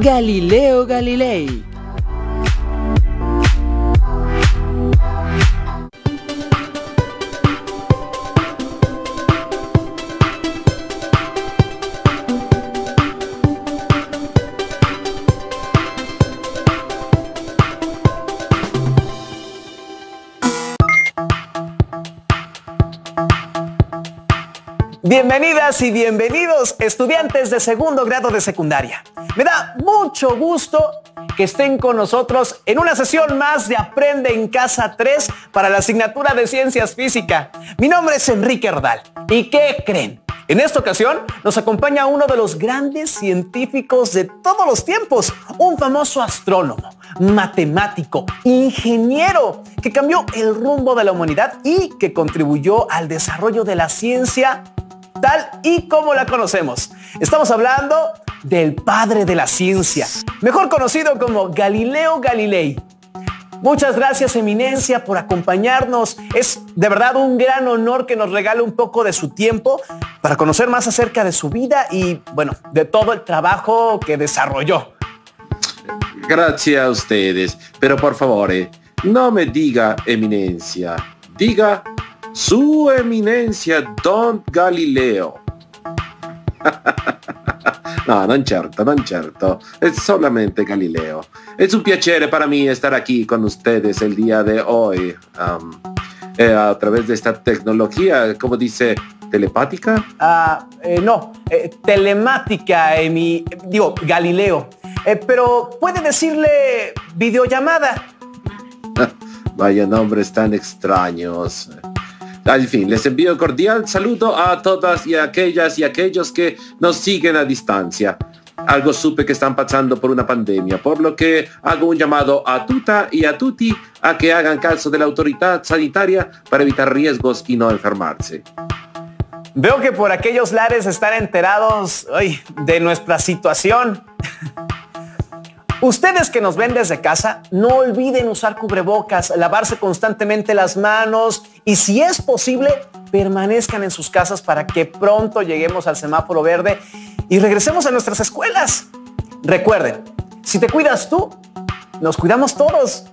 Galileo Galilei. Bienvenidas y bienvenidos, estudiantes de segundo grado de secundaria. Me da mucho gusto que estén con nosotros en una sesión más de Aprende en Casa 3 para la asignatura de Ciencias Física. Mi nombre es Enrique Ordal. ¿Y qué creen? En esta ocasión nos acompaña uno de los grandes científicos de todos los tiempos, un famoso astrónomo, matemático, ingeniero, que cambió el rumbo de la humanidad y que contribuyó al desarrollo de la ciencia tal y como la conocemos. Estamos hablando del padre de la ciencia, mejor conocido como Galileo Galilei. Muchas gracias, Eminencia, por acompañarnos. Es de verdad un gran honor que nos regale un poco de su tiempo para conocer más acerca de su vida y, bueno, de todo el trabajo que desarrolló. Gracias a ustedes, pero por favor, no me diga Eminencia, diga Su Eminencia Don Galileo. No, non certo, è solamente Galileo. Es un piacere para mí estar aquí con ustedes el día de hoy, a través de esta tecnología, como dice, telepática. Telemática, Galileo. Pero puede decirle videollamada. Vaya nombres tan extraños. Al fin, les envío cordial saludo a todas y aquellas y aquellos que nos siguen a distancia. Algo supe que están pasando por una pandemia, por lo que hago un llamado a tuta y a tutti a que hagan caso de la autoridad sanitaria para evitar riesgos y no enfermarse. Veo que por aquellos lares están enterados de nuestra situación. Ustedes que nos ven desde casa, no olviden usar cubrebocas, lavarse constantemente las manos y, si es posible, permanezcan en sus casas para que pronto lleguemos al semáforo verde y regresemos a nuestras escuelas. Recuerden, si te cuidas tú, nos cuidamos todos.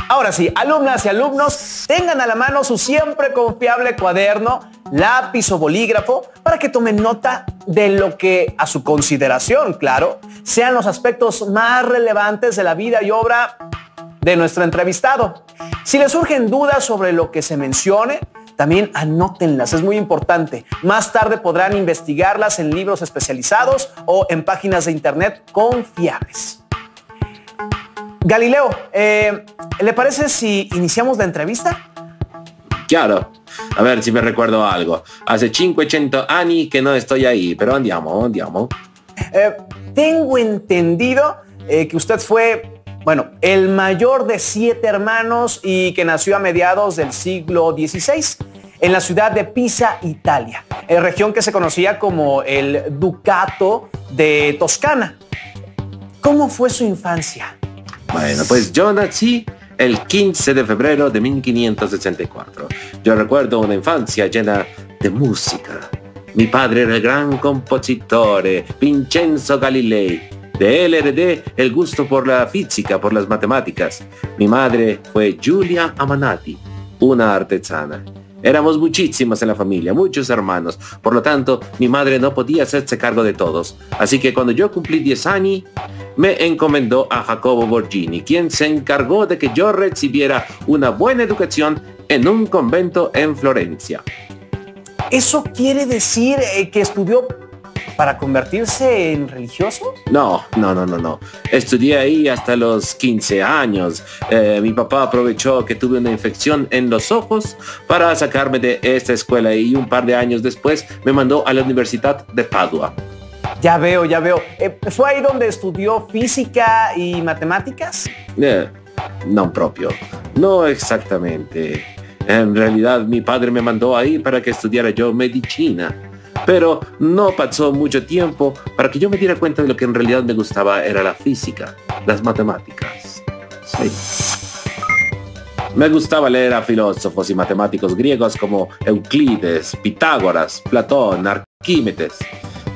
Ahora sí, alumnas y alumnos, tengan a la mano su siempre confiable cuaderno, lápiz o bolígrafo para que tomen nota de lo que, a su consideración, claro, sean los aspectos más relevantes de la vida y obra de nuestro entrevistado. Si les surgen dudas sobre lo que se mencione, también anótenlas, es muy importante. Más tarde podrán investigarlas en libros especializados o en páginas de internet confiables. Galileo, ¿le parece si iniciamos la entrevista? Chiaro. A ver si me recuerdo algo. Hace 500 años que no estoy ahí, pero andiamo. Tengo entendido que usted fue, el mayor de 7 hermanos y que nació a mediados del siglo XVI en la ciudad de Pisa, Italia, región que se conocía como el Ducato de Toscana. ¿Cómo fue su infancia? Bueno, pues yo nací el 15 de febrero de 1564. Yo recuerdo una infancia llena de música. Mi padre era el gran compositor Vincenzo Galilei. De él heredé el gusto por la física, por las matemáticas. Mi madre fue Giulia Amanati, una artesana. Éramos muchísimos en la familia, muchos hermanos. Por lo tanto, mi madre no podía hacerse cargo de todos. Así que cuando yo cumplí 10 años, me encomendó a Jacopo Borghini, quien se encargó de que yo recibiera una buena educación en un convento en Florencia. ¿Eso quiere decir que estudió para convertirse en religioso? No. Estudié ahí hasta los 15 años. Mi papá aprovechó que tuve una infección en los ojos para sacarme de esta escuela y un par de años después me mandó a la Universidad de Padua. Ya veo. ¿Fue ahí donde estudió física y matemáticas? No propio. No exactamente. En realidad mi padre me mandó ahí para que estudiara yo medicina. Pero no pasó mucho tiempo para que yo me diera cuenta de lo que en realidad me gustaba era la física, las matemáticas. Sí. Me gustaba leer a filósofos y matemáticos griegos como Euclides, Pitágoras, Platón, Arquímedes.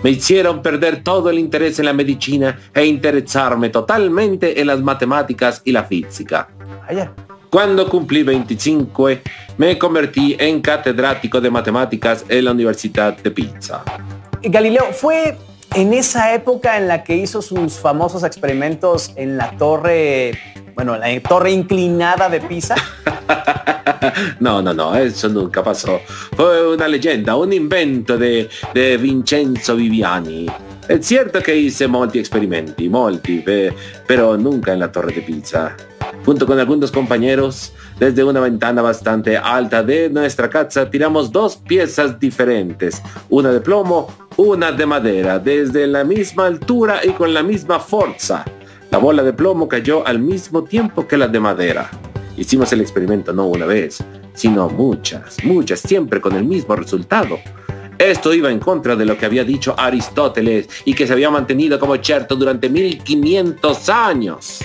Me hicieron perder todo el interés en la medicina e interesarme totalmente en las matemáticas y la física. Vaya. Cuando cumplí 25, me convertí en catedrático de matemáticas en la Universidad de Pisa. Galileo, ¿fue en esa época en la que hizo sus famosos experimentos en la torre, la torre inclinada de Pisa? No, eso nunca pasó. Fue una leyenda, un invento de Vincenzo Viviani. Es cierto que hice molti esperimenti, pero nunca en la torre de Pisa. Junto con algunos compañeros, desde una ventana bastante alta de nuestra casa, tiramos 2 piezas diferentes, una de plomo, una de madera, desde la misma altura y con la misma fuerza. La bola de plomo cayó al mismo tiempo que la de madera. Hicimos el experimento no una vez, sino muchas, siempre con el mismo resultado. Esto iba en contra de lo que había dicho Aristóteles y que se había mantenido como cierto durante 1500 años.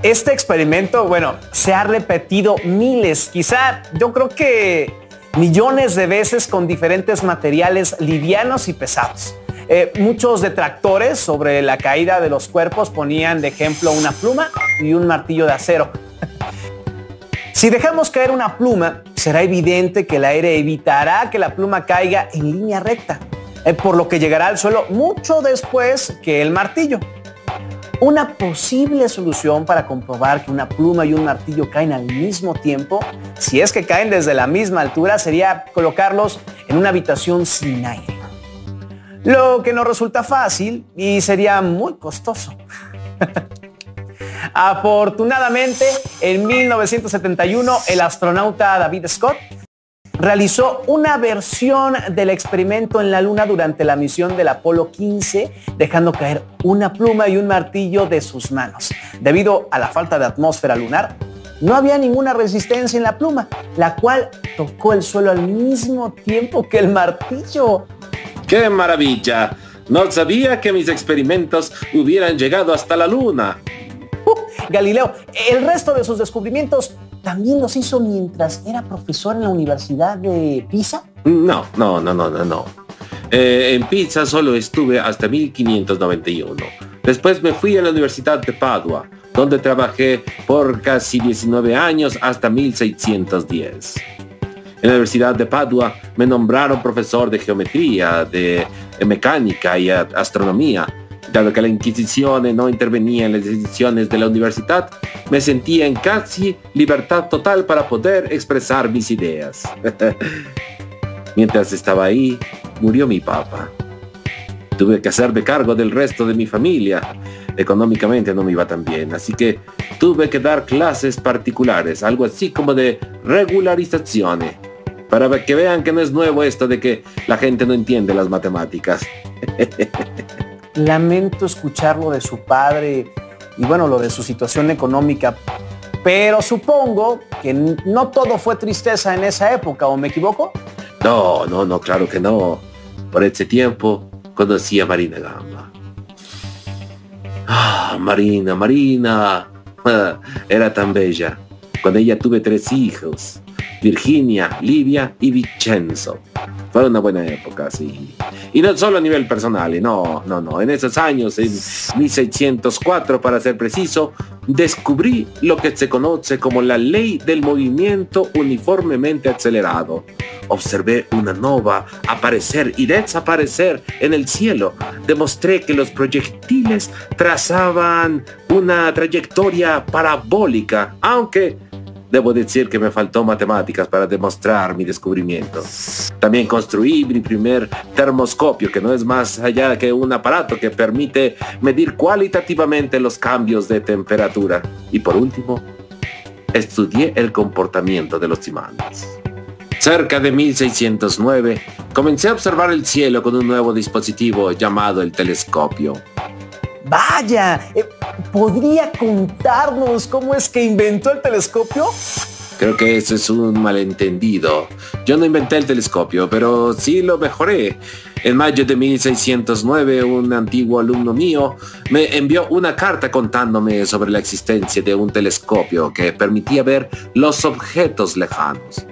Este experimento, se ha repetido miles, quizá yo creo que millones de veces con diferentes materiales livianos y pesados. Muchos detractores sobre la caída de los cuerpos ponían de ejemplo una pluma y un martillo de acero. Si dejamos caer una pluma, será evidente que el aire evitará que la pluma caiga en línea recta, por lo que llegará al suelo mucho después que el martillo. Una posible solución para comprobar que una pluma y un martillo caen al mismo tiempo, si es que caen desde la misma altura, sería colocarlos en una habitación sin aire. Lo que no resulta fácil y sería muy costoso. Afortunadamente, en 1971, el astronauta David Scott realizó una versión del experimento en la Luna durante la misión del Apolo 15, dejando caer una pluma y un martillo de sus manos. Debido a la falta de atmósfera lunar, no había ninguna resistencia en la pluma, la cual tocó el suelo al mismo tiempo que el martillo. ¡Qué maravilla! No sabía que mis experimentos hubieran llegado hasta la Luna. Galileo, el resto de sus descubrimientos también los hizo mientras era profesor en la Universidad de Pisa. No. En Pisa solo estuve hasta 1591. Después me fui a la Universidad de Padua, donde trabajé por casi 19 años hasta 1610. En la Universidad de Padua me nombraron profesor de geometría, de mecánica y astronomía. Dado que la Inquisición no intervenía en las decisiones de la universidad, me sentía en casi libertad total para poder expresar mis ideas. Mientras estaba ahí, murió mi papá. Tuve que hacerme cargo del resto de mi familia. Económicamente no me iba tan bien, así que tuve que dar clases particulares, algo así como de regularización, para que vean que no es nuevo esto de que la gente no entiende las matemáticas. Lamento escuchar lo de su padre y lo de su situación económica, pero supongo que no todo fue tristeza en esa época, ¿o me equivoco? No, claro que no. Por ese tiempo conocí a Marina Gamba. Marina, era tan bella. Con ella tuve 3 hijos, Virginia, Livia y Vincenzo. Fue una buena época, sí. Y no solo a nivel personal, no. En esos años, en 1604 para ser preciso, descubrí lo que se conoce como la ley del movimiento uniformemente acelerado. Observé una nova aparecer y desaparecer en el cielo. Demostré que los proyectiles trazaban una trayectoria parabólica, aunque debo decir que me faltó matemáticas para demostrar mi descubrimiento. También construí mi primer termoscopio, que no es más allá que un aparato que permite medir cualitativamente los cambios de temperatura. Y por último, estudié el comportamiento de los imanes. Cerca de 1609, comencé a observar el cielo con un nuevo dispositivo llamado el telescopio. ¡Vaya! ¿Podría contarnos cómo es que inventó el telescopio? Creo que eso es un malentendido. Yo no inventé el telescopio, pero sí lo mejoré. En mayo de 1609, un antiguo alumno mío me envió una carta contándome sobre la existencia de un telescopio que permitía ver los objetos lejanos.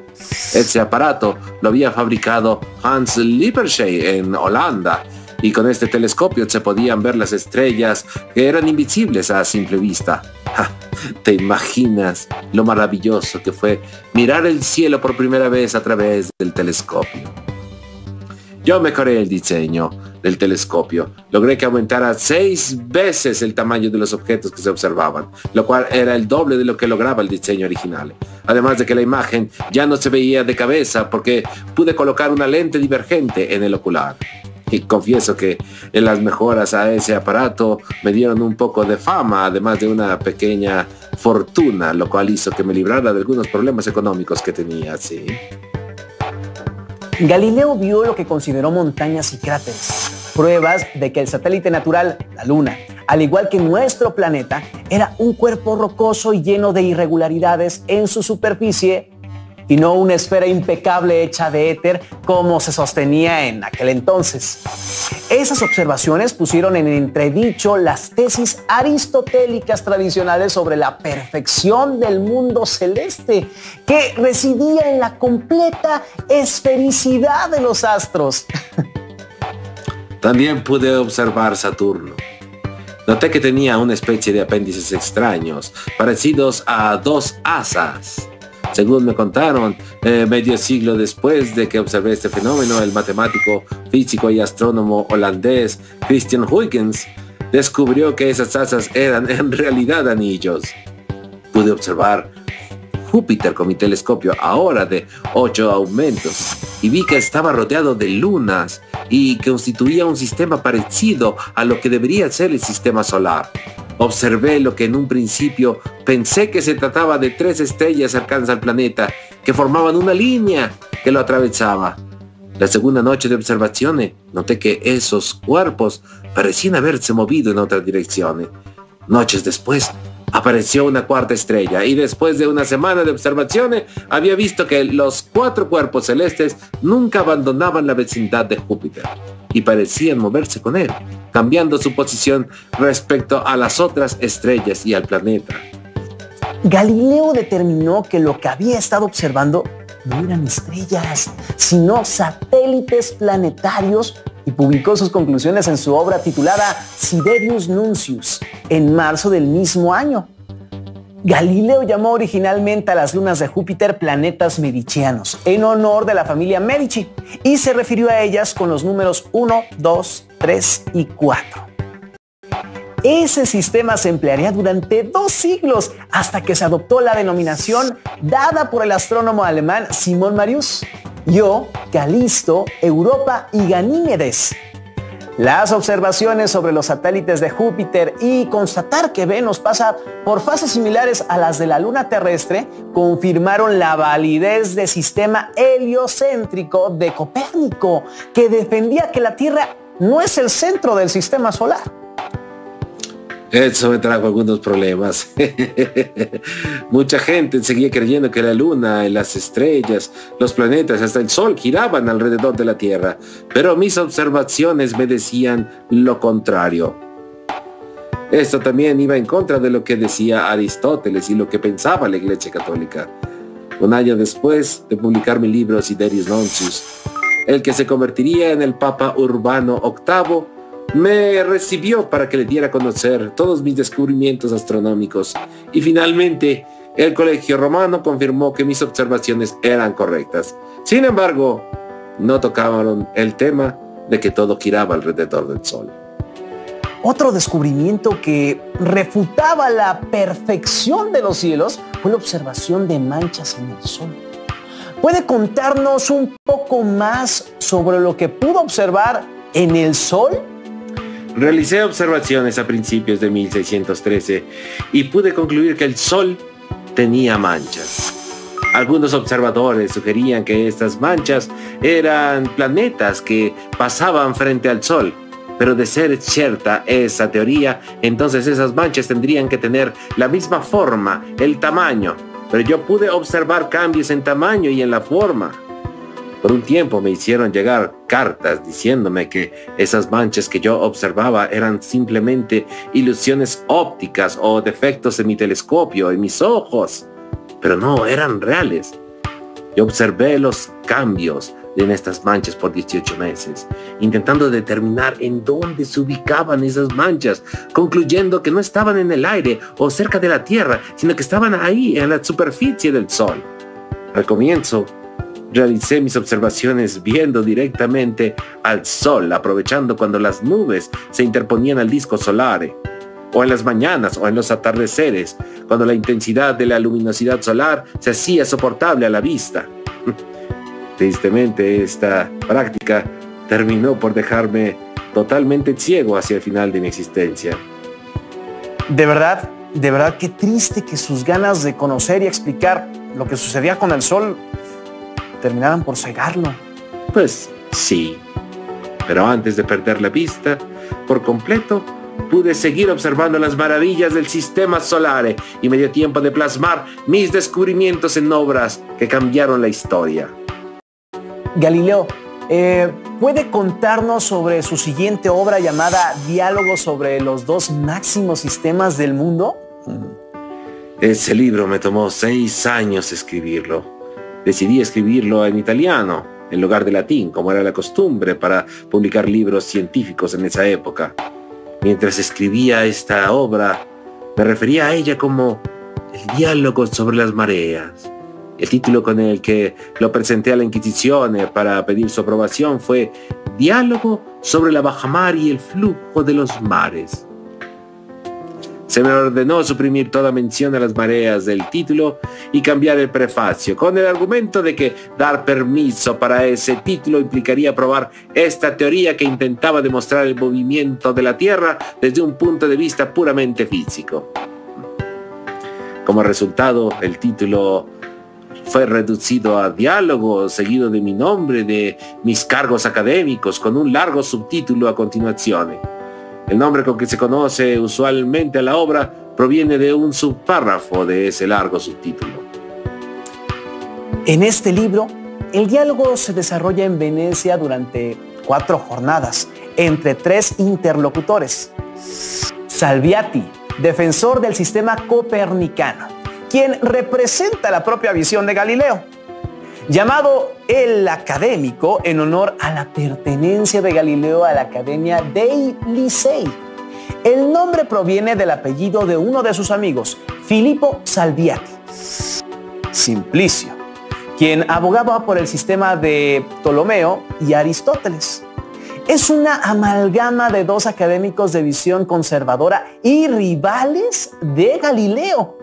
Ese aparato lo había fabricado Hans Lippershey en Holanda y con este telescopio se podían ver las estrellas que eran invisibles a simple vista. ¡Ja! ¿Te imaginas lo maravilloso que fue mirar el cielo por primera vez a través del telescopio? Yo mejoré el diseño del telescopio. Logré que aumentara 6 veces el tamaño de los objetos que se observaban, lo cual era el doble de lo que lograba el diseño original. Además de que la imagen ya no se veía de cabeza porque pude colocar una lente divergente en el ocular. Y confieso que en las mejoras a ese aparato me dieron un poco de fama, además de una pequeña fortuna, lo cual hizo que me librara de algunos problemas económicos que tenía, sí. Galileo vio lo que consideró montañas y cráteres, pruebas de que el satélite natural, la Luna, al igual que nuestro planeta, era un cuerpo rocoso y lleno de irregularidades en su superficie y no una esfera impecable hecha de éter como se sostenía en aquel entonces. Esas observaciones pusieron en entredicho las tesis aristotélicas tradicionales sobre la perfección del mundo celeste, que residía en la completa esfericidad de los astros. También pude observar Saturno. Noté que tenía una especie de apéndices extraños, parecidos a 2 asas. Según me contaron, medio siglo después de que observé este fenómeno, el matemático, físico y astrónomo holandés Christian Huygens descubrió que esas asas eran en realidad anillos. Pude observar Júpiter con mi telescopio, ahora de 8 aumentos, y vi que estaba rodeado de lunas y que constituía un sistema parecido a lo que debería ser el sistema solar. Observé lo que en un principio pensé que se trataba de 3 estrellas cercanas al planeta que formaban una línea que lo atravesaba. La segunda noche de observaciones noté que esos cuerpos parecían haberse movido en otra dirección. Noches después apareció una 4ª estrella y después de una semana de observaciones había visto que los 4 cuerpos celestes nunca abandonaban la vecindad de Júpiter y parecían moverse con él, cambiando su posición respecto a las otras estrellas y al planeta. Galileo determinó que lo que había estado observando no eran estrellas, sino satélites planetarios y publicó sus conclusiones en su obra titulada Siderius Nuncius en marzo del mismo año. Galileo llamó originalmente a las lunas de Júpiter planetas medicianos, en honor de la familia Medici, y se refirió a ellas con los números 1, 2, 3 y 4. Ese sistema se emplearía durante 2 siglos hasta que se adoptó la denominación dada por el astrónomo alemán Simon Marius: Io, Calisto, Europa y Ganímedes. Las observaciones sobre los satélites de Júpiter y constatar que Venus pasa por fases similares a las de la Luna terrestre confirmaron la validez del sistema heliocéntrico de Copérnico, que defendía que la Tierra no es el centro del sistema solar. Eso me trajo algunos problemas. Mucha gente seguía creyendo que la luna, las estrellas, los planetas, hasta el sol giraban alrededor de la Tierra, pero mis observaciones me decían lo contrario. Esto también iba en contra de lo que decía Aristóteles y lo que pensaba la Iglesia Católica. Un año después de publicar mi libro Siderius Nuncius, el que se convertiría en el Papa Urbano VIII, me recibió para que le diera a conocer todos mis descubrimientos astronómicos y finalmente el Colegio Romano confirmó que mis observaciones eran correctas. Sin embargo, no tocaron el tema de que todo giraba alrededor del Sol. Otro descubrimiento que refutaba la perfección de los cielos fue la observación de manchas en el Sol. ¿Puede contarnos un poco más sobre lo que pudo observar en el Sol? Realicé observaciones a principios de 1613 y pude concluir que el Sol tenía manchas. Algunos observadores sugerían que estas manchas eran planetas que pasaban frente al Sol, pero de ser cierta esa teoría, entonces esas manchas tendrían que tener la misma forma, el tamaño, pero yo pude observar cambios en tamaño y en la forma. Por un tiempo me hicieron llegar cartas diciéndome que esas manchas que yo observaba eran simplemente ilusiones ópticas o defectos en mi telescopio, en mis ojos, pero no eran reales. Yo observé los cambios, en estas manchas por 18 meses, intentando determinar en dónde se ubicaban esas manchas, concluyendo que no estaban en el aire o cerca de la Tierra, sino que estaban ahí en la superficie del Sol. Al comienzo, realicé mis observaciones viendo directamente al Sol, aprovechando cuando las nubes se interponían al disco solar, o en las mañanas o en los atardeceres, cuando la intensidad de la luminosidad solar se hacía soportable a la vista. Tristemente, esta práctica terminó por dejarme totalmente ciego hacia el final de mi existencia. De verdad, qué triste que sus ganas de conocer y explicar lo que sucedía con el Sol terminaran por cegarlo. Pues sí, pero antes de perder la vista por completo, pude seguir observando las maravillas del sistema solar y me dio tiempo de plasmar mis descubrimientos en obras que cambiaron la historia. Galileo, ¿puede contarnos sobre su siguiente obra llamada Diálogos sobre los dos máximos sistemas del mundo? Ese libro me tomó 6 años escribirlo. Decidí escribirlo en italiano, en lugar de latín, como era la costumbre para publicar libros científicos en esa época. Mientras escribía esta obra, me refería a ella como el diálogo sobre las mareas. El título con el que lo presenté a la Inquisición para pedir su aprobación fue Diálogo sobre la bajamar y el flujo de los mares. Se me ordenó suprimir toda mención a las mareas del título y cambiar el prefacio, con el argumento de que dar permiso para ese título implicaría probar esta teoría que intentaba demostrar el movimiento de la Tierra desde un punto de vista puramente físico. Como resultado, el título fue reducido a Diálogo, seguido de mi nombre, de mis cargos académicos, con un largo subtítulo a continuación. El nombre con que se conoce usualmente a la obra proviene de un subpárrafo de ese largo subtítulo. En este libro, el diálogo se desarrolla en Venecia durante 4 jornadas, entre 3 interlocutores. Salviati, defensor del sistema copernicano, quien representa la propia visión de Galileo. Llamado el académico en honor a la pertenencia de Galileo a la Academia dei Lincei. El nombre proviene del apellido de uno de sus amigos, Filippo Salviati. Simplicio, quien abogaba por el sistema de Ptolomeo y Aristóteles. Es una amalgama de 2 académicos de visión conservadora y rivales de Galileo.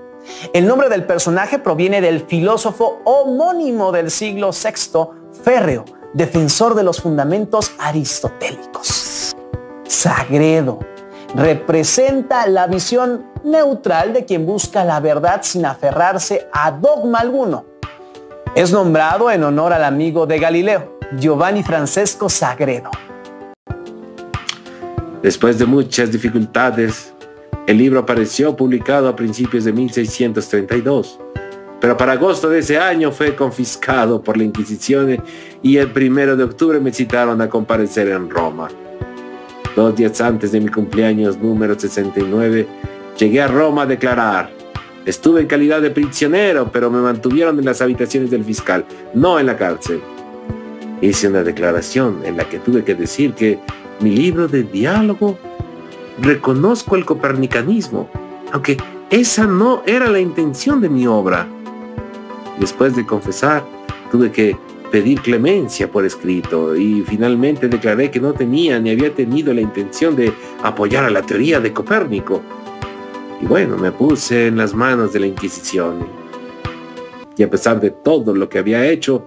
El nombre del personaje proviene del filósofo homónimo del siglo VI, Férreo, defensor de los fundamentos aristotélicos. Sagredo representa la visión neutral de quien busca la verdad sin aferrarse a dogma alguno. Es nombrado en honor al amigo de Galileo, Giovanni Francesco Sagredo. Después de muchas dificultades, el libro apareció publicado a principios de 1632, pero para agosto de ese año fue confiscado por la Inquisición y el 1 de octubre me citaron a comparecer en Roma. 2 días antes de mi cumpleaños número 69, llegué a Roma a declarar. Estuve en calidad de prisionero, pero me mantuvieron en las habitaciones del fiscal, no en la cárcel. Hice una declaración en la que tuve que decir que mi libro de diálogo reconozco el copernicanismo, aunque esa no era la intención de mi obra. Después de confesar, tuve que pedir clemencia por escrito y finalmente declaré que no tenía ni había tenido la intención de apoyar a la teoría de Copérnico. Y bueno, me puse en las manos de la Inquisición. Y a pesar de todo lo que había hecho,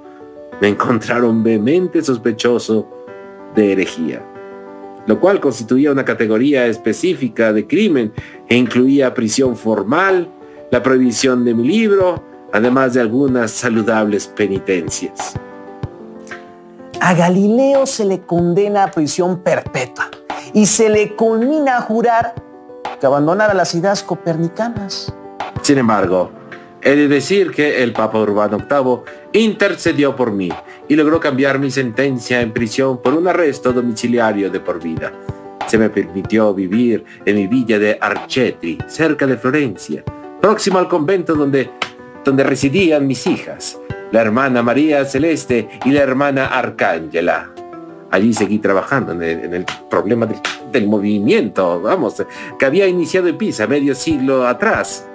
me encontraron vehemente sospechoso de herejía, lo cual constituía una categoría específica de crimen e incluía prisión formal, la prohibición de mi libro, además de algunas saludables penitencias. A Galileo se le condena a prisión perpetua y se le conmina a jurar que abandonara las ideas copernicanas. Sin embargo, he de decir que el Papa Urbano VIII intercedió por mí y logró cambiar mi sentencia en prisión por un arresto domiciliario de por vida. Se me permitió vivir en mi villa de Arcetri, cerca de Florencia, próximo al convento donde residían mis hijas. la hermana María Celeste y la hermana Arcángela. Allí seguí trabajando en el problema del movimiento, vamos, que había iniciado en Pisa medio siglo atrás.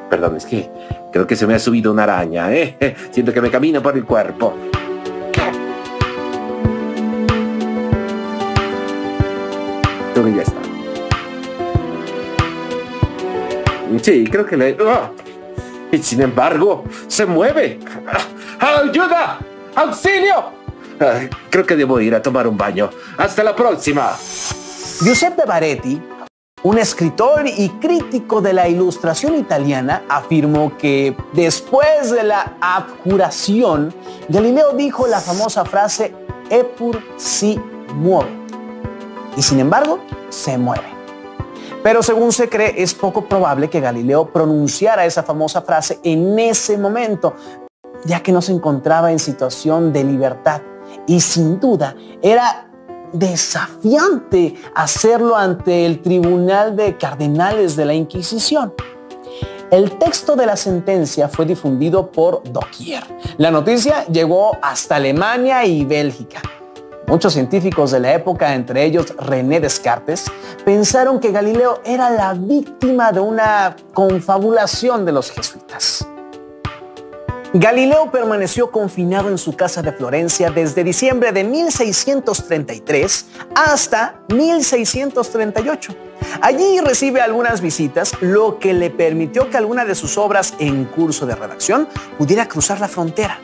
Perdón, es que creo que se me ha subido una araña, ¿eh? Siento que me camina por el cuerpo. Creo que ya está. Sí, creo que le... ¡Oh! Y sin embargo, se mueve. ¡Ayuda! ¡Auxilio! Creo que debo ir a tomar un baño. ¡Hasta la próxima! Giuseppe Baretti, un escritor y crítico de la ilustración italiana, afirmó que después de la abjuración, Galileo dijo la famosa frase "Eppur si muove", y sin embargo, se mueve. Pero según se cree, es poco probable que Galileo pronunciara esa famosa frase en ese momento, ya que no se encontraba en situación de libertad. Y sin duda era desafiante hacerlo ante el tribunal de cardenales de la Inquisición. El texto de la sentencia fue difundido por doquier. La noticia llegó hasta Alemania y Bélgica. Muchos científicos de la época, entre ellos René Descartes, pensaron que Galileo era la víctima de una confabulación de los jesuitas. Galileo permaneció confinado en su casa de Florencia desde diciembre de 1633 hasta 1638. Allí recibe algunas visitas, lo que le permitió que alguna de sus obras en curso de redacción pudiera cruzar la frontera.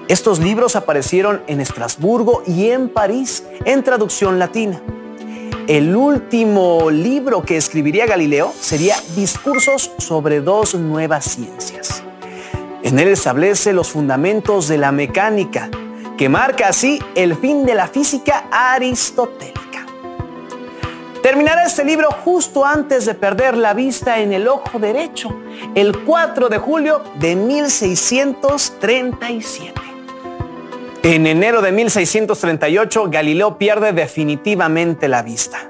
Estos libros aparecieron en Estrasburgo y en París en traducción latina. El último libro que escribiría Galileo sería Discursos sobre dos nuevas ciencias. En él establece los fundamentos de la mecánica, que marca así el fin de la física aristotélica. Terminará este libro justo antes de perder la vista en el ojo derecho, el 4 de julio de 1637. En enero de 1638, Galileo pierde definitivamente la vista.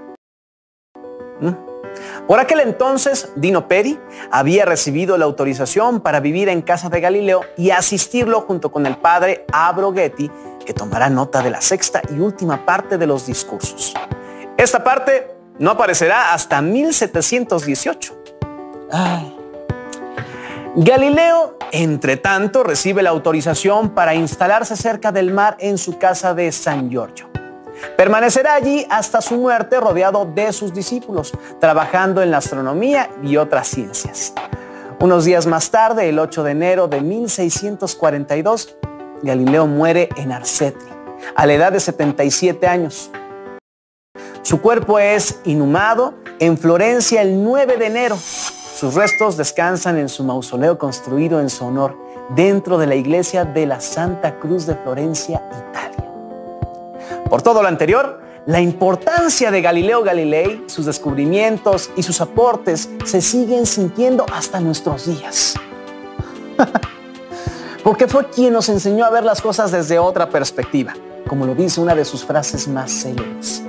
Por aquel entonces, Dino Peri había recibido la autorización para vivir en casa de Galileo y asistirlo junto con el padre Abroghetti, que tomará nota de la sexta y última parte de los discursos. Esta parte no aparecerá hasta 1718. Galileo, entre tanto, recibe la autorización para instalarse cerca del mar en su casa de San Giorgio. Permanecerá allí hasta su muerte rodeado de sus discípulos, trabajando en la astronomía y otras ciencias. Unos días más tarde, el 8 de enero de 1642, Galileo muere en Arcetri, a la edad de 77 años. Su cuerpo es inhumado en Florencia el 9 de enero. Sus restos descansan en su mausoleo construido en su honor, dentro de la iglesia de la Santa Cruz de Florencia, Italia. Por todo lo anterior, la importancia de Galileo Galilei, sus descubrimientos y sus aportes se siguen sintiendo hasta nuestros días. Porque fue quien nos enseñó a ver las cosas desde otra perspectiva, como lo dice una de sus frases más célebres: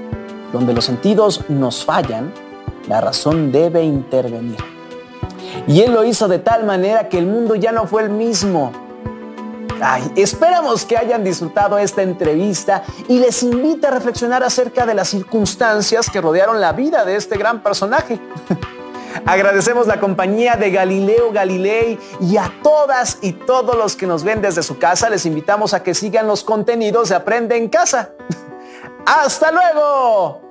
donde los sentidos nos fallan, la razón debe intervenir. Y él lo hizo de tal manera que el mundo ya no fue el mismo. Esperamos que hayan disfrutado esta entrevista y les invito a reflexionar acerca de las circunstancias que rodearon la vida de este gran personaje. Agradecemos la compañía de Galileo Galilei y a todas y todos los que nos ven desde su casa. Les invitamos a que sigan los contenidos de Aprende en Casa. ¡Hasta luego!